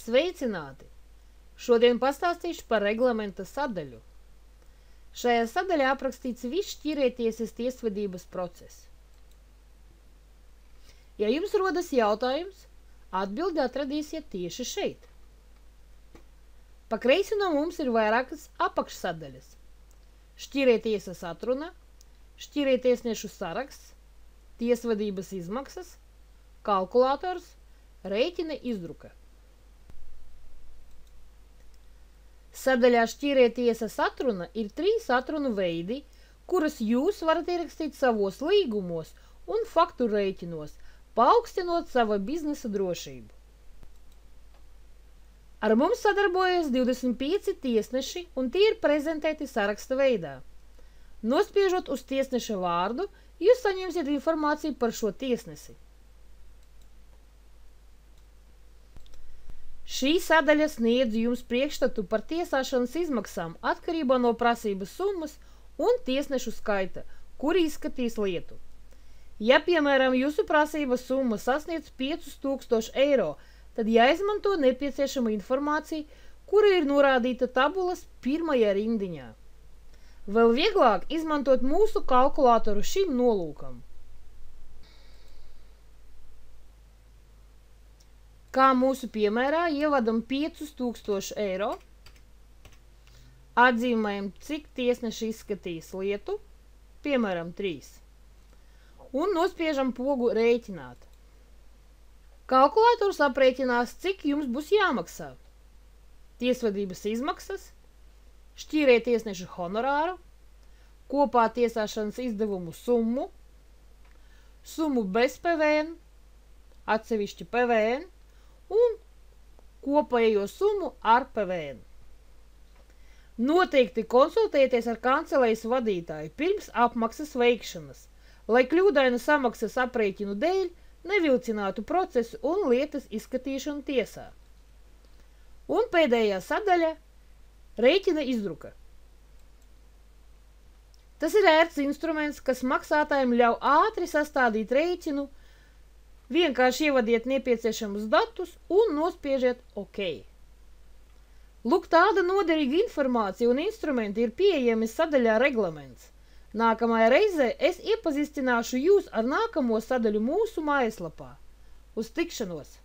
Sveicināti! Šodien pastāstīšu par reglamenta sadaļu. Šajā sadaļā aprakstīts viss šķīrētiesas tiesvedības process. Ja jums rodas jautājums, atbildi atradīsiet tieši šeit. Pa kreisi no mums ir vairākas apakšsadaļas. Šķīrētiesas atruna, šķīrētiesniešu saraksts, tiesvedības izmaksas, kalkulators, rēķina izdruka. Sadaļā šķīrētiesas atruna ir 3 atrunu veidi, kuras jūs varat ierakstīt savos līgumos un fakturu rēķinos, paaugstinot sava biznesa drošību. Ar mums sadarbojas 25 tiesneši, un tie ir prezentēti saraksta veidā. Nospiežot uz tiesneša vārdu, jūs saņemsiet informāciju par šo tiesnesi. Šī sadaļa sniedz jums priekšstatu par tiesāšanas izmaksām atkarībā no prasības summas un tiesnešu skaita, kuri izskatīs lietu. Ja, piemēram, jūsu prasības summa sasniedz 5000 eiro, tad jāizmanto nepieciešama informācija, kura ir norādīta tabulas 1. rindiņā. Vēl vieglāk izmantot mūsu kalkulātoru šim nolūkam. Kā mūsu piemērā ievadam 5000 eiro, atzīmējam, cik tiesneši izskatīs lietu, piemēram 3, un nospiežam pogu rēķināt. Kalkulators aprēķinās, cik jums būs jāmaksā. Tiesvedības izmaksas, šķīrētiesnešu honorāru, kopā tiesāšanas izdevumu summu, summu bez PVN, atsevišķi PVN, un kopējo summu ar PVN. Noteikti konsultēties ar kancelējas vadītāju pirms apmaksas veikšanas, lai kļūdainu samaksas aprēķinu dēļ nevilcinātu procesu un lietas izskatīšanu tiesā. Un pēdējā sadaļa – rēķina izdruka. Tas ir ērts instruments, kas maksātājiem ļauj ātri sastādīt rēķinu. Vienkārši ievadiet nepieciešamus datus un nospiežiet OK. Lūk, tāda noderīga informācija un instrumenti ir pieejami sadaļā reglaments. Nākamajā reizē es iepazīstināšu jūs ar nākamo sadaļu mūsu mājaslapā. Uz tikšanos!